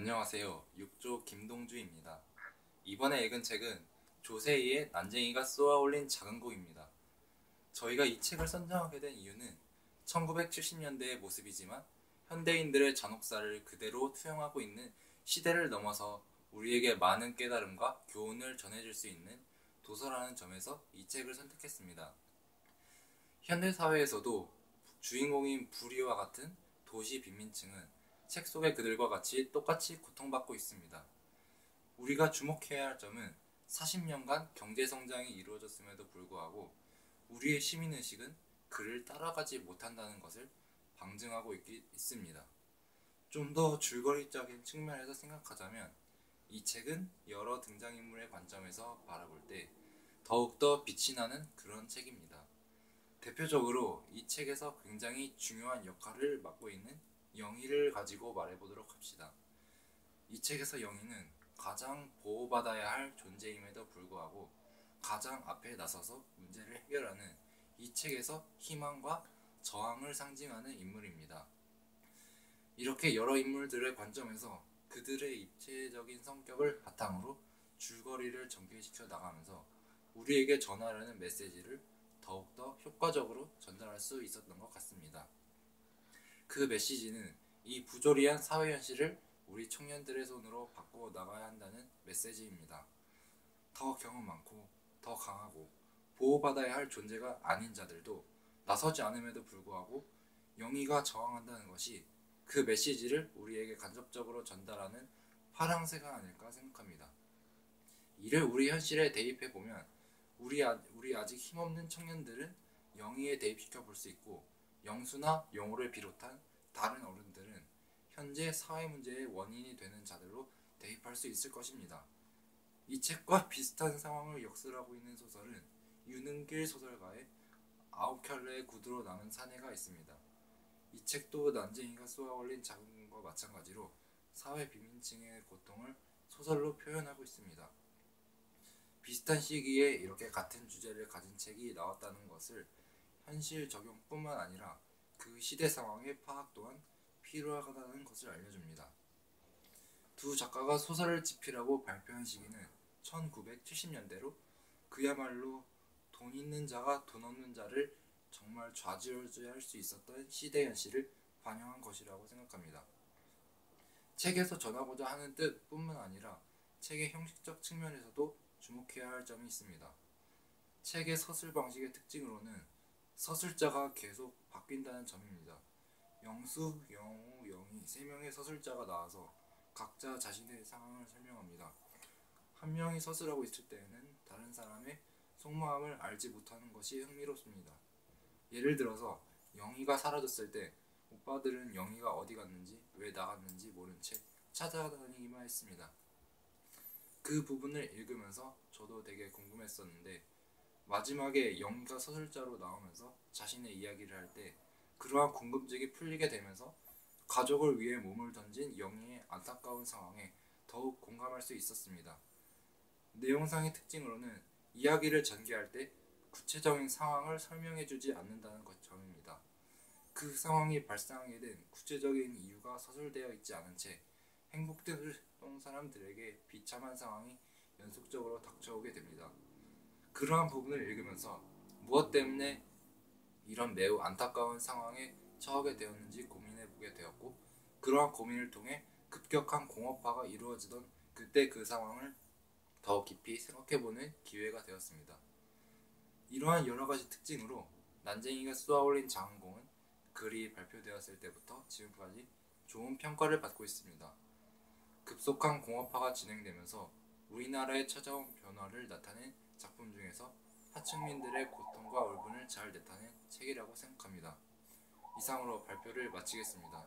안녕하세요. 육조 김동주입니다. 이번에 읽은 책은 조세희의 난쟁이가 쏘아올린 작은 곡입니다. 저희가 이 책을 선정하게 된 이유는 1970년대의 모습이지만 현대인들의 잔혹사를 그대로 투영하고 있는 시대를 넘어서 우리에게 많은 깨달음과 교훈을 전해줄 수 있는 도서라는 점에서 이 책을 선택했습니다. 현대사회에서도 주인공인 부리와 같은 도시 빈민층은 책 속의 그들과 같이 똑같이 고통받고 있습니다. 우리가 주목해야 할 점은 40년간 경제성장이 이루어졌음에도 불구하고 우리의 시민의식은 그를 따라가지 못한다는 것을 방증하고 있습니다. 좀 더 줄거리적인 측면에서 생각하자면 이 책은 여러 등장인물의 관점에서 바라볼 때 더욱더 빛이 나는 그런 책입니다. 대표적으로 이 책에서 굉장히 중요한 역할을 맡고 있는 영희를 가지고 말해보도록 합시다. 이 책에서 영희는 가장 보호받아야 할 존재임에도 불구하고 가장 앞에 나서서 문제를 해결하는 이 책에서 희망과 저항을 상징하는 인물입니다. 이렇게 여러 인물들의 관점에서 그들의 입체적인 성격을 바탕으로 줄거리를 전개시켜 나가면서 우리에게 전하려는 메시지를 더욱더 효과적으로 전달할 수 있었던 것 같습니다. 그 메시지는 이 부조리한 사회 현실을 우리 청년들의 손으로 바꾸어 나가야 한다는 메시지입니다. 더 경험 많고 더 강하고 보호받아야 할 존재가 아닌 자들도 나서지 않음에도 불구하고 영희가 저항한다는 것이 그 메시지를 우리에게 간접적으로 전달하는 파랑새가 아닐까 생각합니다. 이를 우리 현실에 대입해 보면 우리 아직 힘없는 청년들은 영희에 대입시켜 볼 수 있고 영수나 영호를 비롯한 다른 어른들은 현재 사회 문제의 원인이 되는 자들로 대입할 수 있을 것입니다. 이 책과 비슷한 상황을 역설하고 있는 소설은 윤은길 소설가의 9켤레의 구두로 남은 사내가 있습니다. 이 책도 난쟁이가 쏘아올린 작은 것과 마찬가지로 사회 비민층의 고통을 소설로 표현하고 있습니다. 비슷한 시기에 이렇게 같은 주제를 가진 책이 나왔다는 것을 현실 적용뿐만 아니라 그 시대 상황의 파악 또한 필요하다는 것을 알려줍니다. 두 작가가 소설을 집필하고 발표한 시기는 1970년대로 그야말로 돈 있는 자가 돈 없는 자를 정말 좌지우지할 수 있었던 시대 현실을 반영한 것이라고 생각합니다. 책에서 전하고자 하는 뜻뿐만 아니라 책의 형식적 측면에서도 주목해야 할 점이 있습니다. 책의 서술 방식의 특징으로는 서술자가 계속 바뀐다는 점입니다. 영수, 영호, 영희 3명의 서술자가 나와서 각자 자신의 상황을 설명합니다. 한 명이 서술하고 있을 때에는 다른 사람의 속마음을 알지 못하는 것이 흥미롭습니다. 예를 들어서 영희가 사라졌을 때 오빠들은 영희가 어디 갔는지 왜 나갔는지 모른 채 찾아다니기만 했습니다. 그 부분을 읽으면서 저도 되게 궁금했었는데 마지막에 영희가 서술자로 나오면서 자신의 이야기를 할 때 그러한 궁금증이 풀리게 되면서 가족을 위해 몸을 던진 영희의 안타까운 상황에 더욱 공감할 수 있었습니다. 내용상의 특징으로는 이야기를 전개할 때 구체적인 상황을 설명해주지 않는다는 점입니다. 그 상황이 발생하게 된 구체적인 이유가 서술되어 있지 않은 채 행복했던 사람들에게 비참한 상황이 연속적으로 닥쳐오게 됩니다. 그러한 부분을 읽으면서 무엇 때문에 이런 매우 안타까운 상황에 처하게 되었는지 고민해보게 되었고 그러한 고민을 통해 급격한 공업화가 이루어지던 그때 그 상황을 더 깊이 생각해보는 기회가 되었습니다. 이러한 여러가지 특징으로 난쟁이가 쏘아올린 장항공은 글이 발표되었을 때부터 지금까지 좋은 평가를 받고 있습니다. 급속한 공업화가 진행되면서 우리나라에 찾아온 변화를 나타낸 작품 중에서 하층민들의 고통과 울분을 잘 나타낸 책이라고 생각합니다. 이상으로 발표를 마치겠습니다.